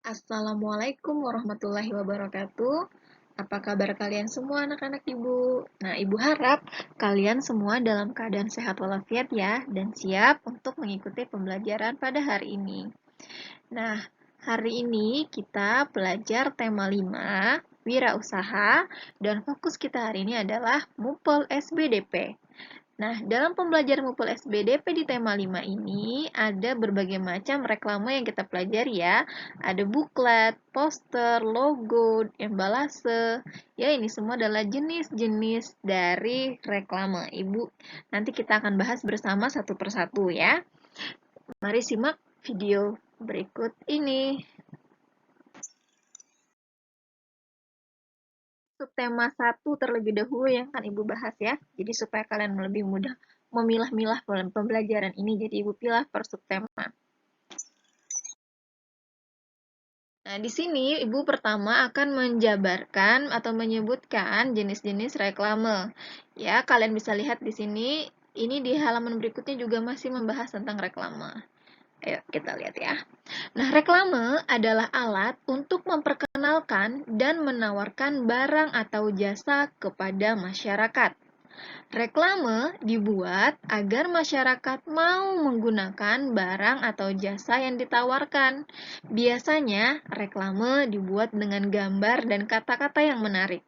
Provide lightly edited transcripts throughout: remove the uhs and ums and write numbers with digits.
Assalamualaikum warahmatullahi wabarakatuh. Apa kabar kalian semua anak-anak ibu? Nah, ibu harap kalian semua dalam keadaan sehat walafiat ya, dan siap untuk mengikuti pembelajaran pada hari ini. Nah, hari ini kita belajar tema 5, wirausaha, dan fokus kita hari ini adalah MUPEL SBDP. Nah, dalam pembelajaran MUPEL SBDP di tema 5 ini, ada berbagai macam reklame yang kita pelajari ya. Ada buklet, poster, logo, embalase. Ya, ini semua adalah jenis-jenis dari reklame. Ibu, nanti kita akan bahas bersama satu persatu ya. Mari simak video berikut ini. Subtema 1 terlebih dahulu yang akan Ibu bahas ya. Jadi supaya kalian lebih mudah memilah-milah pembelajaran ini, jadi Ibu pilih per subtema. Nah, di sini Ibu pertama akan menjabarkan atau menyebutkan jenis-jenis reklame. Ya, kalian bisa lihat di sini, ini di halaman berikutnya juga masih membahas tentang reklame. Ayo kita lihat ya. Nah, reklame adalah alat untuk memperkenalkan dan menawarkan barang atau jasa kepada masyarakat. Reklame dibuat agar masyarakat mau menggunakan barang atau jasa yang ditawarkan. Biasanya, reklame dibuat dengan gambar dan kata-kata yang menarik.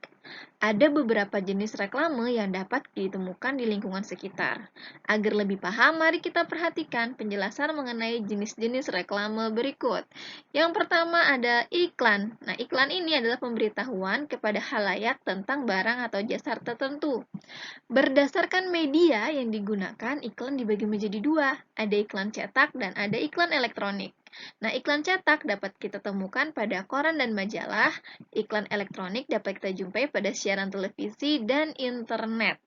Ada beberapa jenis reklame yang dapat ditemukan di lingkungan sekitar. Agar lebih paham, mari kita perhatikan penjelasan mengenai jenis-jenis reklame berikut. Yang pertama ada iklan. Nah, iklan ini adalah pemberitahuan kepada khalayak tentang barang atau jasa tertentu. Berdasarkan media yang digunakan, iklan dibagi menjadi dua. Ada iklan cetak dan ada iklan elektronik. Nah, iklan cetak dapat kita temukan pada koran dan majalah. Iklan elektronik dapat kita jumpai pada siaran televisi dan internet.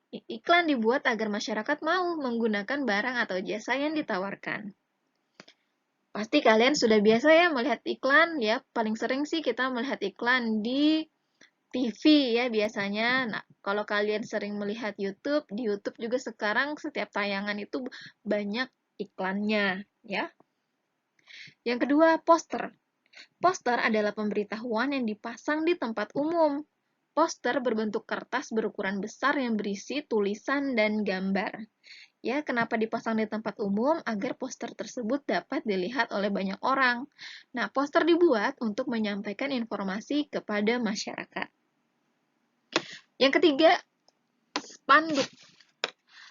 Iklan dibuat agar masyarakat mau menggunakan barang atau jasa yang ditawarkan. Pasti kalian sudah biasa ya melihat iklan, ya paling sering sih kita melihat iklan di TV ya biasanya. Nah, kalau kalian sering melihat YouTube, di YouTube juga sekarang setiap tayangan itu banyak iklannya, ya. Yang kedua, poster. Poster adalah pemberitahuan yang dipasang di tempat umum. Poster berbentuk kertas berukuran besar yang berisi tulisan dan gambar. Ya, kenapa dipasang di tempat umum? Agar poster tersebut dapat dilihat oleh banyak orang. Nah, poster dibuat untuk menyampaikan informasi kepada masyarakat. Yang ketiga, spanduk.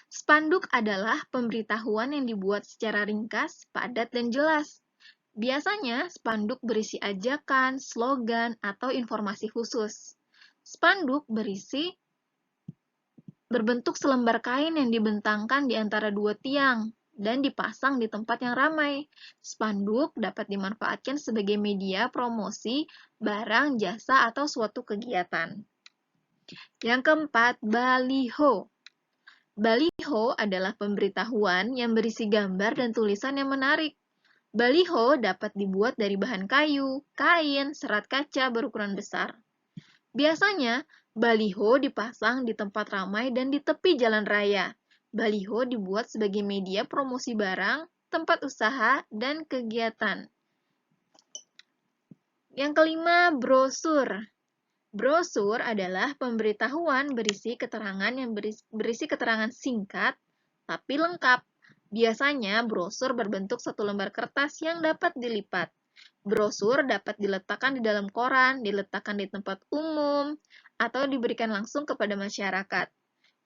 Spanduk adalah pemberitahuan yang dibuat secara ringkas, padat, dan jelas. Biasanya, spanduk berisi ajakan, slogan, atau informasi khusus. Spanduk berbentuk selembar kain yang dibentangkan di antara dua tiang dan dipasang di tempat yang ramai. Spanduk dapat dimanfaatkan sebagai media promosi barang, jasa, atau suatu kegiatan. Yang keempat, baliho. Baliho adalah pemberitahuan yang berisi gambar dan tulisan yang menarik. Baliho dapat dibuat dari bahan kayu, kain, serat kaca berukuran besar. Biasanya, baliho dipasang di tempat ramai dan di tepi jalan raya. Baliho dibuat sebagai media promosi barang, tempat usaha, dan kegiatan. Yang kelima, brosur. Brosur adalah pemberitahuan berisi keterangan yang berisi keterangan singkat tapi lengkap. Biasanya brosur berbentuk satu lembar kertas yang dapat dilipat. Brosur dapat diletakkan di dalam koran, diletakkan di tempat umum, atau diberikan langsung kepada masyarakat.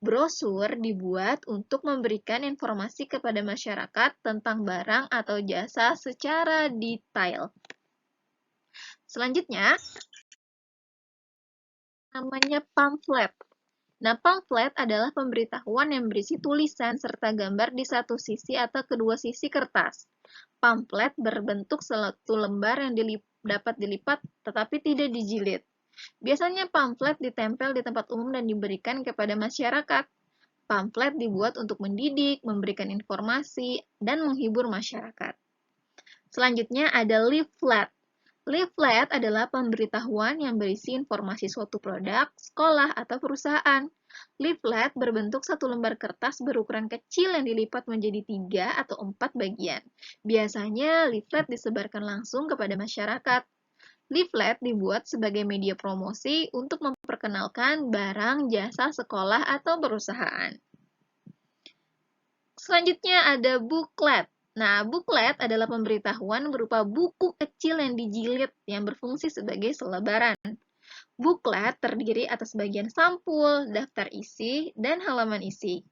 Brosur dibuat untuk memberikan informasi kepada masyarakat tentang barang atau jasa secara detail. Selanjutnya, namanya pamflet. Nah, pamflet adalah pemberitahuan yang berisi tulisan serta gambar di satu sisi atau kedua sisi kertas. Pamflet berbentuk satu lembar yang dapat dilipat tetapi tidak dijilid. Biasanya pamflet ditempel di tempat umum dan diberikan kepada masyarakat. Pamflet dibuat untuk mendidik, memberikan informasi, dan menghibur masyarakat. Selanjutnya ada leaflet. Leaflet adalah pemberitahuan yang berisi informasi suatu produk, sekolah, atau perusahaan. Leaflet berbentuk satu lembar kertas berukuran kecil yang dilipat menjadi 3 atau 4 bagian. Biasanya leaflet disebarkan langsung kepada masyarakat. Leaflet dibuat sebagai media promosi untuk memperkenalkan barang, jasa, sekolah, atau perusahaan. Selanjutnya ada booklet. Nah, booklet adalah pemberitahuan berupa buku kecil yang dijilid yang berfungsi sebagai selebaran. Booklet terdiri atas bagian sampul, daftar isi, dan halaman isi.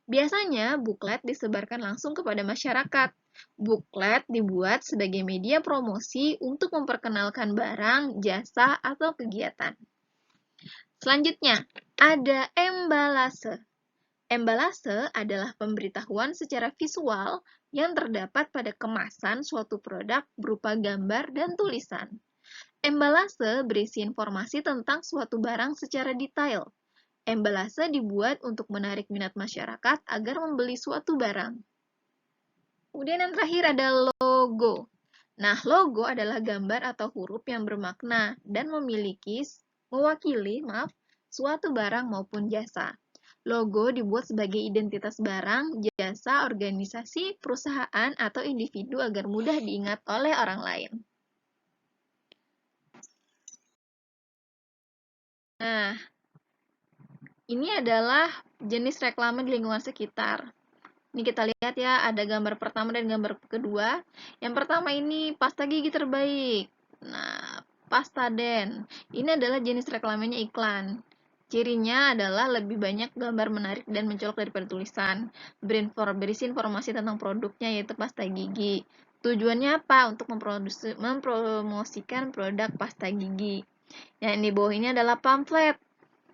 Biasanya, booklet disebarkan langsung kepada masyarakat. Booklet dibuat sebagai media promosi untuk memperkenalkan barang, jasa, atau kegiatan. Selanjutnya, ada embalase. Embalase adalah pemberitahuan secara visual yang terdapat pada kemasan suatu produk berupa gambar dan tulisan. Embalase berisi informasi tentang suatu barang secara detail. Embalase dibuat untuk menarik minat masyarakat agar membeli suatu barang. Kemudian yang terakhir ada logo. Nah, logo adalah gambar atau huruf yang bermakna dan mewakili suatu barang maupun jasa. Logo dibuat sebagai identitas barang, jasa, organisasi, perusahaan, atau individu agar mudah diingat oleh orang lain. Nah, ini adalah jenis reklame di lingkungan sekitar. Ini kita lihat ya, ada gambar pertama dan gambar kedua. Yang pertama ini pasta gigi terbaik. Nah, Pastaden. Ini adalah jenis reklamenya iklan. Cirinya adalah lebih banyak gambar menarik dan mencolok daripada tulisan. Berisi informasi tentang produknya yaitu pasta gigi. Tujuannya apa? Untuk mempromosikan produk pasta gigi. Yang di bawah ini adalah pamflet.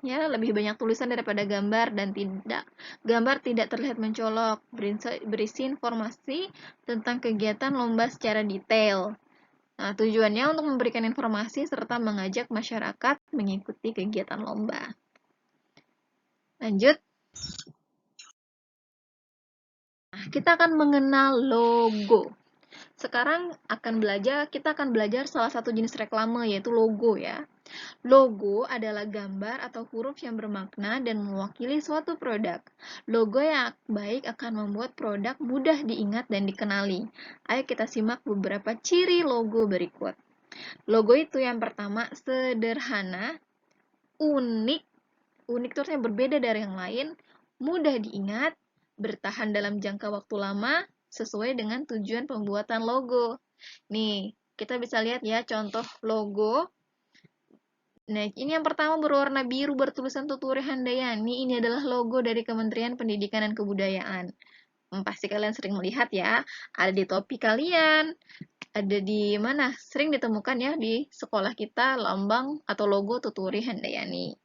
Ya, lebih banyak tulisan daripada gambar dan gambar tidak terlihat mencolok. Berisi informasi tentang kegiatan lomba secara detail. Nah, tujuannya untuk memberikan informasi serta mengajak masyarakat mengikuti kegiatan lomba. Lanjut. Nah, kita akan mengenal logo. Sekarang kita akan belajar salah satu jenis reklame yaitu logo ya. Logo adalah gambar atau huruf yang bermakna dan mewakili suatu produk. Logo yang baik akan membuat produk mudah diingat dan dikenali. Ayo kita simak beberapa ciri logo berikut. Logo itu yang pertama sederhana, unik. Unik itu artinya berbeda dari yang lain, mudah diingat, bertahan dalam jangka waktu lama, sesuai dengan tujuan pembuatan logo. Nih, kita bisa lihat ya contoh logo. Nah, ini yang pertama berwarna biru bertulisan Tuturi Handayani. Ini adalah logo dari Kementerian Pendidikan dan Kebudayaan. Pasti kalian sering melihat ya, ada di topi kalian, ada di mana? Sering ditemukan ya di sekolah kita lambang atau logo Tuturi Handayani.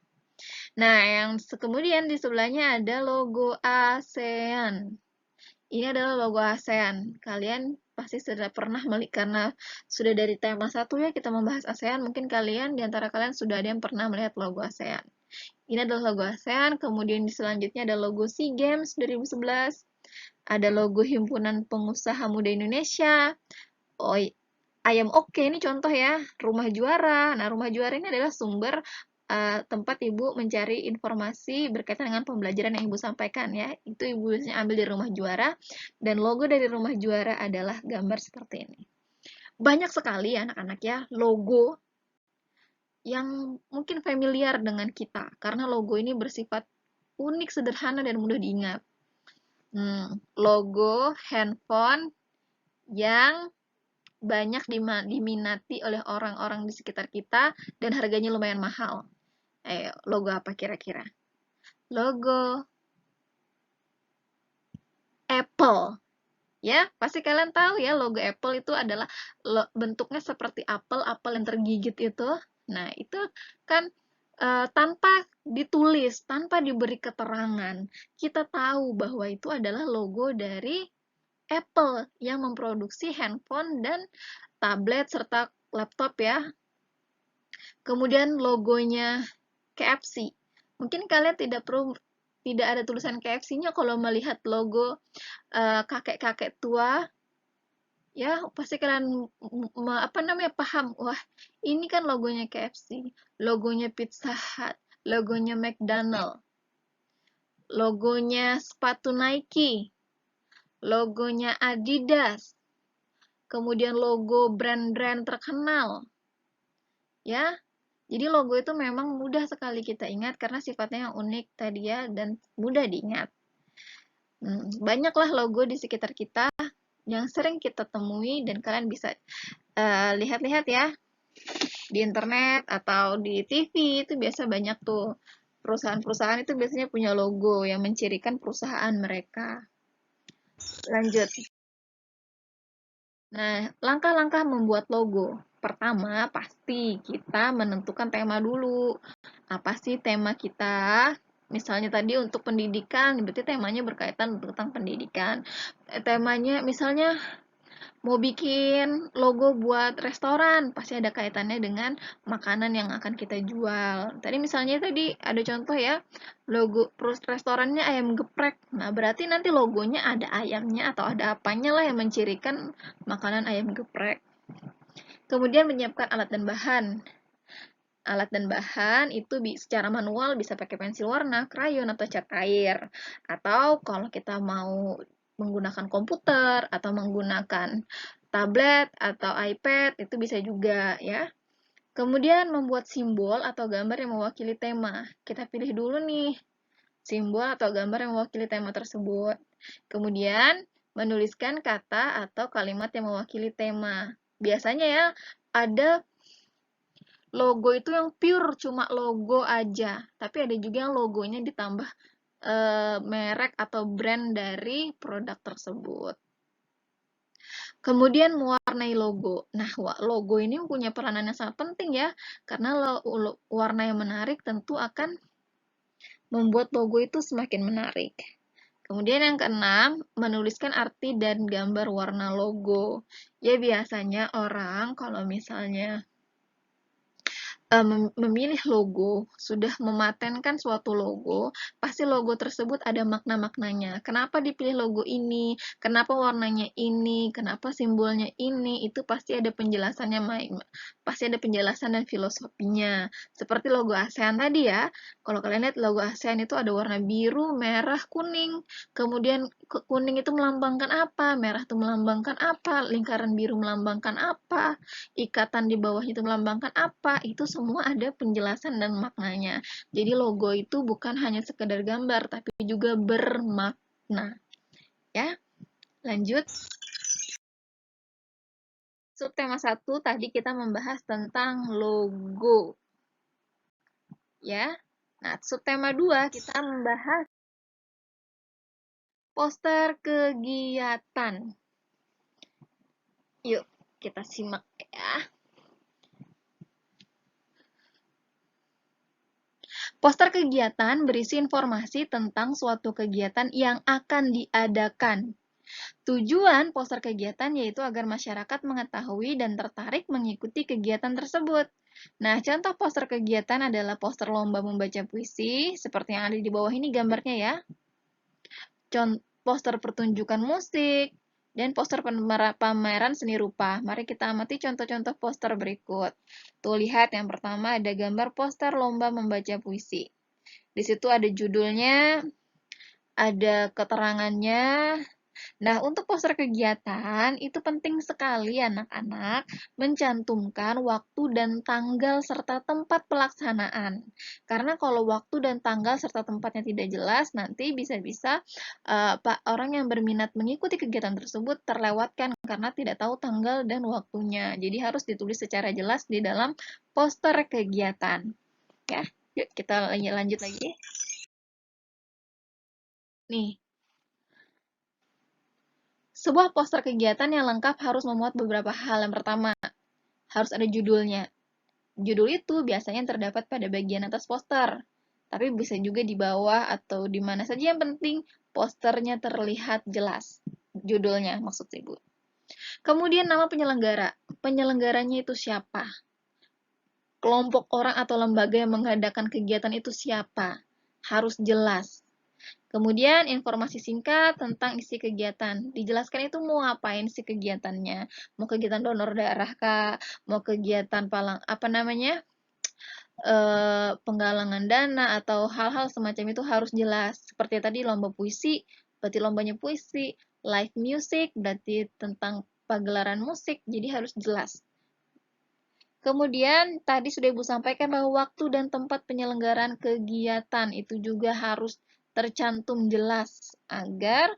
Nah, yang kemudian di sebelahnya ada logo ASEAN. Ini adalah logo ASEAN. Kalian pasti sudah pernah melihat, karena sudah dari tema 1 ya kita membahas ASEAN, mungkin kalian, diantara kalian sudah ada yang pernah melihat logo ASEAN. Ini adalah logo ASEAN, kemudian di selanjutnya ada logo SEA Games 2011, ada logo Himpunan Pengusaha Muda Indonesia, Ayam Oke, ini contoh ya, Rumah Juara. Nah, Rumah Juara ini adalah sumber tempat Ibu mencari informasi berkaitan dengan pembelajaran yang Ibu sampaikan ya. Itu Ibu ambil dari Rumah Juara, dan logo dari Rumah Juara adalah gambar seperti ini. Banyak sekali anak-anak ya logo yang mungkin familiar dengan kita, karena logo ini bersifat unik, sederhana, dan mudah diingat. Logo handphone yang banyak diminati oleh orang-orang di sekitar kita dan harganya lumayan mahal. Ayo, logo apa kira-kira? Logo Apple. Ya, pasti kalian tahu ya, logo Apple itu adalah bentuknya seperti apel yang tergigit itu. Nah, itu kan tanpa ditulis, tanpa diberi keterangan, kita tahu bahwa itu adalah logo dari Apple yang memproduksi handphone dan tablet serta laptop ya. Kemudian logonya KFC. Mungkin kalian tidak ada tulisan KFC-nya kalau melihat logo kakek-kakek tua, ya pasti kalian paham, wah ini kan logonya KFC, logonya Pizza Hut, logonya McDonald. logonya sepatu Nike, logonya Adidas, kemudian logo brand-brand terkenal. Ya, jadi logo itu memang mudah sekali kita ingat karena sifatnya yang unik tadi ya dan mudah diingat. Banyaklah logo di sekitar kita yang sering kita temui dan kalian bisa lihat-lihat ya di internet atau di TV itu biasa banyak tuh perusahaan-perusahaan itu biasanya punya logo yang mencirikan perusahaan mereka. Lanjut. Nah, langkah-langkah membuat logo. Pertama, pasti kita menentukan tema dulu. Apa sih tema kita? Misalnya tadi untuk pendidikan, berarti temanya berkaitan tentang pendidikan. Temanya misalnya mau bikin logo buat restoran, pasti ada kaitannya dengan makanan yang akan kita jual. Tadi misalnya tadi ada contoh ya, logo restorannya ayam geprek. Nah, berarti nanti logonya ada ayamnya atau ada apanya lah yang mencirikan makanan ayam geprek. Kemudian menyiapkan alat dan bahan. Alat dan bahan itu secara manual bisa pakai pensil warna, krayon, atau cat air. Atau kalau kita mau menggunakan komputer atau menggunakan tablet atau iPad itu bisa juga ya. Kemudian membuat simbol atau gambar yang mewakili tema. Kita pilih dulu nih simbol atau gambar yang mewakili tema tersebut. Kemudian menuliskan kata atau kalimat yang mewakili tema. Biasanya ya ada logo itu yang pure cuma logo aja, tapi ada juga yang logonya ditambah merek atau brand dari produk tersebut. Kemudian mewarnai logo. Nah, logo ini punya peranan yang sangat penting ya, karena warna yang menarik tentu akan membuat logo itu semakin menarik. Kemudian yang keenam, menuliskan arti dan gambar warna logo. Ya biasanya orang kalau misalnya memilih logo, sudah mematenkan suatu logo, pasti logo tersebut ada makna-maknanya. Kenapa dipilih logo ini? Kenapa warnanya ini? Kenapa simbolnya ini? Itu pasti ada penjelasannya, pasti ada penjelasan dan filosofinya. Seperti logo ASEAN tadi ya. Kalau kalian lihat logo ASEAN itu ada warna biru, merah, kuning. Kemudian kuning itu melambangkan apa? Merah itu melambangkan apa? Lingkaran biru melambangkan apa? Ikatan di bawah itu melambangkan apa? Itu semua ada penjelasan dan maknanya. Jadi logo itu bukan hanya sekedar gambar, tapi juga bermakna. Ya, lanjut. Subtema 1 tadi kita membahas tentang logo. Ya. Nah, subtema 2 kita membahas poster kegiatan. Yuk, kita simak ya. Poster kegiatan berisi informasi tentang suatu kegiatan yang akan diadakan. Tujuan poster kegiatan yaitu agar masyarakat mengetahui dan tertarik mengikuti kegiatan tersebut. Nah, contoh poster kegiatan adalah poster lomba membaca puisi, seperti yang ada di bawah ini gambarnya ya. Poster pertunjukan musik, dan poster pameran seni rupa. Mari kita amati contoh-contoh poster berikut. Tuh, lihat yang pertama ada gambar poster lomba membaca puisi. Di situ ada judulnya, ada keterangannya. Nah, untuk poster kegiatan, itu penting sekali anak-anak mencantumkan waktu dan tanggal serta tempat pelaksanaan. Karena kalau waktu dan tanggal serta tempatnya tidak jelas, nanti bisa-bisa orang yang berminat mengikuti kegiatan tersebut terlewatkan karena tidak tahu tanggal dan waktunya. Jadi harus ditulis secara jelas di dalam poster kegiatan. Ya, yuk kita lanjut lagi. Nih, sebuah poster kegiatan yang lengkap harus memuat beberapa hal. Yang pertama, harus ada judulnya. Judul itu biasanya terdapat pada bagian atas poster, tapi bisa juga di bawah atau di mana saja, yang penting posternya terlihat jelas. Judulnya maksud Ibu. Kemudian nama penyelenggara. Penyelenggaranya itu siapa? Kelompok orang atau lembaga yang mengadakan kegiatan itu siapa? Harus jelas. Kemudian informasi singkat tentang isi kegiatan. Dijelaskan itu mau ngapain sih kegiatannya. Mau kegiatan donor darah kah? Mau kegiatan penggalangan dana atau hal-hal semacam itu harus jelas. Seperti tadi lomba puisi, berarti lombanya puisi, live music, berarti tentang pagelaran musik, jadi harus jelas. Kemudian tadi sudah Ibu sampaikan bahwa waktu dan tempat penyelenggaraan kegiatan itu juga harus tercantum jelas agar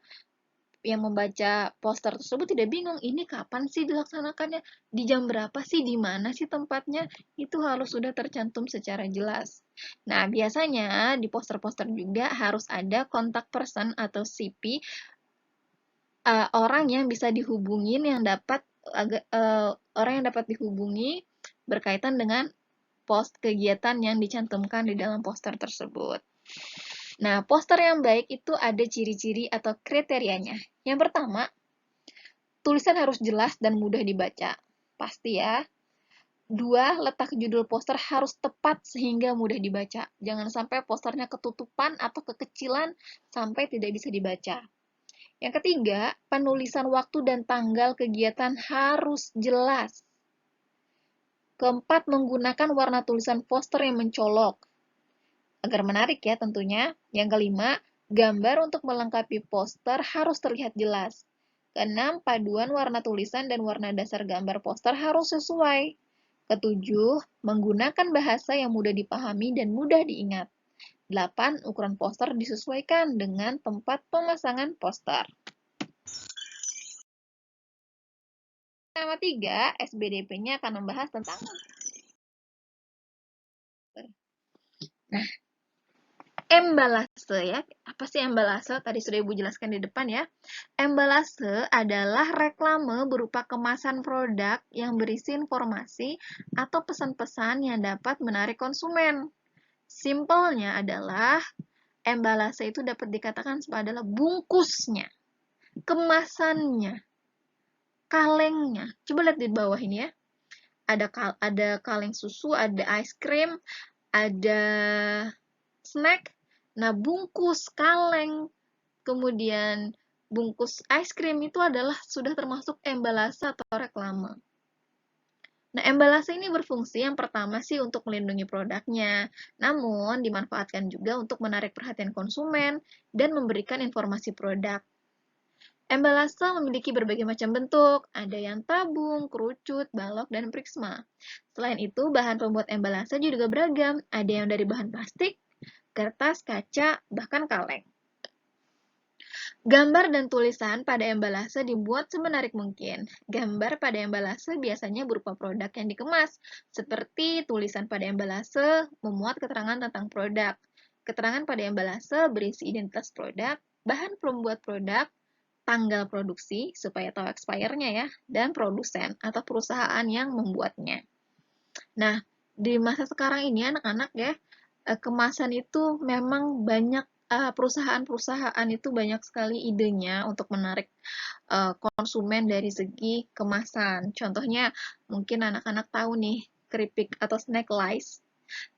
yang membaca poster tersebut tidak bingung, ini kapan sih dilaksanakannya, di jam berapa sih, di mana sih tempatnya, itu harus sudah tercantum secara jelas. Nah, biasanya di poster-poster juga harus ada kontak person atau CP, orang yang bisa dihubungin, yang dapat orang yang dapat dihubungi berkaitan dengan post kegiatan yang dicantumkan di dalam poster tersebut. Nah, poster yang baik itu ada ciri-ciri atau kriterianya. Yang pertama, tulisan harus jelas dan mudah dibaca. Pasti ya. Dua, letak judul poster harus tepat sehingga mudah dibaca. Jangan sampai posternya ketutupan atau kekecilan sampai tidak bisa dibaca. Yang ketiga, penulisan waktu dan tanggal kegiatan harus jelas. Keempat, menggunakan warna tulisan poster yang mencolok agar menarik ya tentunya. Yang kelima, gambar untuk melengkapi poster harus terlihat jelas. Keenam, paduan warna tulisan dan warna dasar gambar poster harus sesuai. Ketujuh, menggunakan bahasa yang mudah dipahami dan mudah diingat. 8. Ukuran poster disesuaikan dengan tempat pemasangan poster. Tema 3, SBDP-nya akan membahas tentang embalase ya. Apa sih embalase? Tadi sudah Ibu jelaskan di depan ya. Embalase adalah reklame berupa kemasan produk yang berisi informasi atau pesan-pesan yang dapat menarik konsumen. Simpelnya adalah embalase itu dapat dikatakan sebagai adalah bungkusnya, kemasannya, kalengnya. Coba lihat di bawah ini ya. Ada kaleng susu, ada es krim, ada snack. Nah, bungkus, kaleng, kemudian bungkus es krim itu adalah sudah termasuk embalase atau reklame. Nah, embalase ini berfungsi yang pertama sih untuk melindungi produknya, namun dimanfaatkan juga untuk menarik perhatian konsumen dan memberikan informasi produk. Embalase memiliki berbagai macam bentuk, ada yang tabung, kerucut, balok, dan prisma. Selain itu, bahan pembuat embalase juga beragam, ada yang dari bahan plastik, kertas, kaca, bahkan kaleng. Gambar dan tulisan pada embalase dibuat semenarik mungkin. Gambar pada embalase biasanya berupa produk yang dikemas, seperti tulisan pada embalase memuat keterangan tentang produk. Keterangan pada embalase berisi identitas produk, bahan pembuat produk, tanggal produksi supaya tahu expirednya ya, dan produsen atau perusahaan yang membuatnya. Nah, di masa sekarang ini anak-anak ya, kemasan itu memang banyak perusahaan-perusahaan itu banyak sekali idenya untuk menarik konsumen dari segi kemasan. Contohnya, mungkin anak-anak tahu nih, keripik atau snack lice.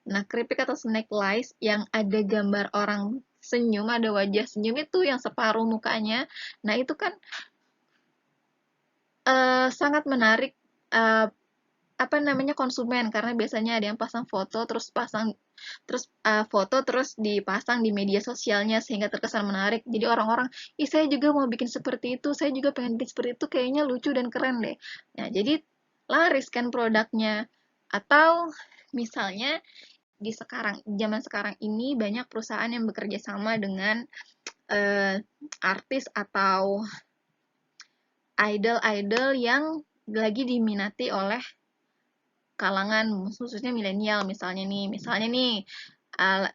Nah, keripik atau snack lice yang ada gambar orang senyum, ada wajah senyum itu yang separuh mukanya. Nah, itu kan sangat menarik apa namanya konsumen karena biasanya ada yang pasang foto terus foto terus dipasang di media sosialnya sehingga terkesan menarik. Jadi orang-orang, "Ih, saya juga mau bikin seperti itu, saya juga pengen bikin seperti itu, kayaknya lucu dan keren deh." Nah, jadi laris kan produknya. Atau misalnya di zaman sekarang ini banyak perusahaan yang bekerja sama dengan artis atau idol-idol yang lagi diminati oleh kalangan khususnya milenial misalnya nih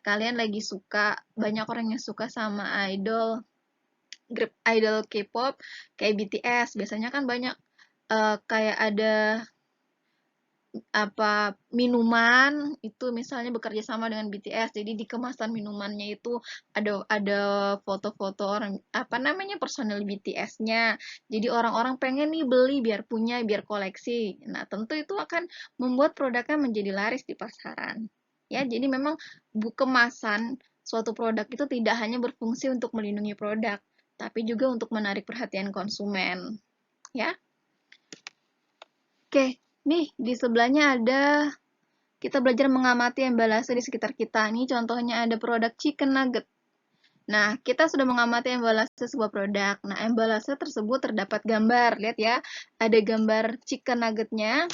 kalian lagi suka, banyak orang yang suka sama grup idol K-pop kayak BTS, biasanya kan banyak kayak ada minuman itu misalnya bekerja sama dengan BTS, jadi di kemasan minumannya itu ada foto-foto orang personel BTS-nya, jadi orang-orang pengen nih beli biar punya, biar koleksi. Nah, tentu itu akan membuat produknya menjadi laris di pasaran ya. Jadi memang kemasan suatu produk itu tidak hanya berfungsi untuk melindungi produk, tapi juga untuk menarik perhatian konsumen ya. Oke, nih di sebelahnya ada kita belajar mengamati emballase di sekitar kita. Ini contohnya ada produk chicken nugget. Nah, kita sudah mengamati emballase sebuah produk. Nah, emballase tersebut terdapat gambar. Lihat ya, ada gambar chicken nuggetnya,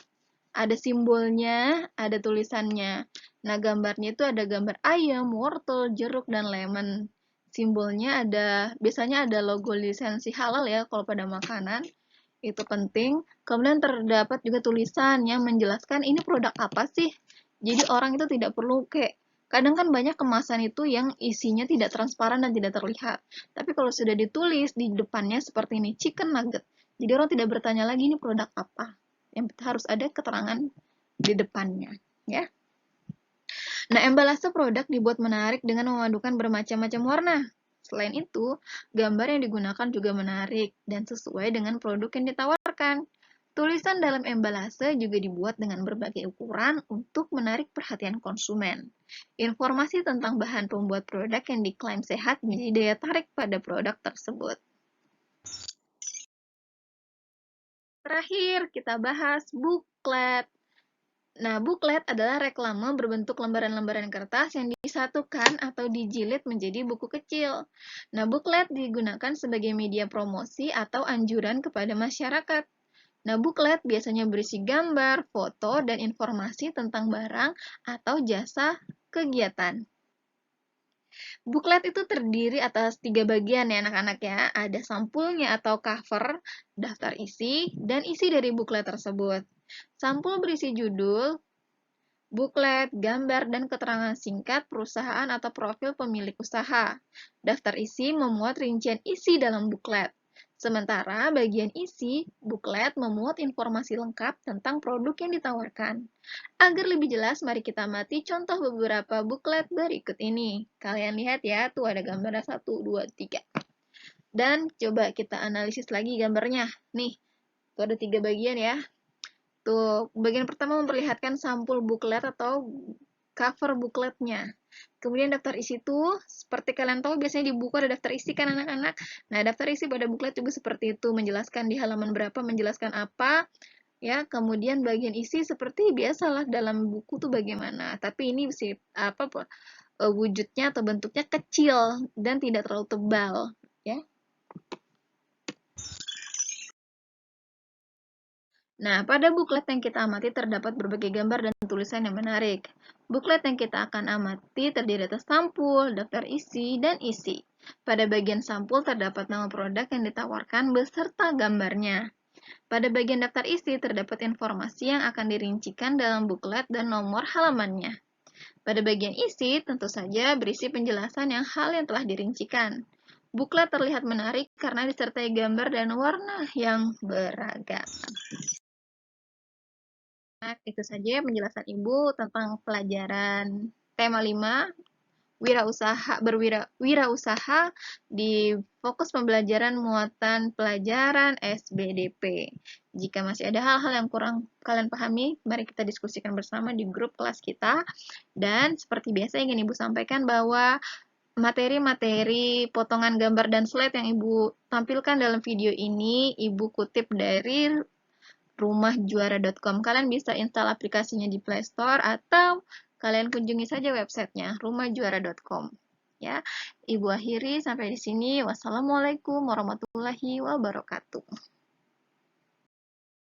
ada simbolnya, ada tulisannya. Nah, gambarnya itu ada gambar ayam, wortel, jeruk, dan lemon. Simbolnya biasanya ada logo lisensi halal ya kalau pada makanan. Itu penting. Kemudian terdapat juga tulisan yang menjelaskan ini produk apa sih. Jadi orang itu tidak perlu kadang kan banyak kemasan itu yang isinya tidak transparan dan tidak terlihat. Tapi kalau sudah ditulis di depannya seperti ini, chicken nugget. Jadi orang tidak bertanya lagi ini produk apa. Yang harus ada keterangan di depannya, ya. Nah, emballase produk dibuat menarik dengan memadukan bermacam-macam warna. Selain itu, gambar yang digunakan juga menarik dan sesuai dengan produk yang ditawarkan. Tulisan dalam emballase juga dibuat dengan berbagai ukuran untuk menarik perhatian konsumen. Informasi tentang bahan pembuat produk yang diklaim sehat menjadi daya tarik pada produk tersebut. Terakhir, kita bahas buklet. Nah, buklet adalah reklame berbentuk lembaran-lembaran kertas yang disatukan atau dijilid menjadi buku kecil. Nah, buklet digunakan sebagai media promosi atau anjuran kepada masyarakat. Nah, buklet biasanya berisi gambar, foto, dan informasi tentang barang atau jasa kegiatan. Buklet itu terdiri atas 3 bagian ya anak-anak ya. Ada sampulnya atau cover, daftar isi, dan isi dari buklet tersebut. Sampul berisi judul, buklet, gambar, dan keterangan singkat perusahaan atau profil pemilik usaha. Daftar isi memuat rincian isi dalam buklet. Sementara bagian isi, buklet memuat informasi lengkap tentang produk yang ditawarkan. Agar lebih jelas, mari kita amati contoh beberapa buklet berikut ini. Kalian lihat ya, tuh ada gambarnya 1, 2, 3. Dan coba kita analisis lagi gambarnya. Nih, tuh ada 3 bagian ya. Tuh, bagian pertama memperlihatkan sampul buklet atau cover bukletnya. Kemudian daftar isi itu, seperti kalian tahu biasanya di buku ada daftar isi kan anak-anak. Nah, daftar isi pada buklet juga seperti itu, menjelaskan di halaman berapa, menjelaskan apa, ya. Kemudian bagian isi seperti biasalah dalam buku tuh bagaimana. Tapi ini wujudnya atau bentuknya kecil dan tidak terlalu tebal, ya. Nah, pada buklet yang kita amati terdapat berbagai gambar dan tulisan yang menarik. Buklet yang kita akan amati terdiri atas sampul, daftar isi, dan isi. Pada bagian sampul terdapat nama produk yang ditawarkan beserta gambarnya. Pada bagian daftar isi terdapat informasi yang akan dirincikan dalam buklet dan nomor halamannya. Pada bagian isi tentu saja berisi penjelasan hal yang telah dirincikan. Buklet terlihat menarik karena disertai gambar dan warna yang beragam. Nah, itu saja penjelasan Ibu tentang pelajaran tema 5, wirausaha di fokus pembelajaran muatan pelajaran SBDP. Jika masih ada hal-hal yang kurang kalian pahami, mari kita diskusikan bersama di grup kelas kita. Dan seperti biasa ingin Ibu sampaikan bahwa materi-materi potongan gambar dan slide yang Ibu tampilkan dalam video ini, Ibu kutip dari rumahjuara.com. Kalian bisa install aplikasinya di Play Store atau kalian kunjungi saja websitenya rumahjuara.com. Ya, Ibu akhiri sampai di sini. Wassalamualaikum warahmatullahi wabarakatuh.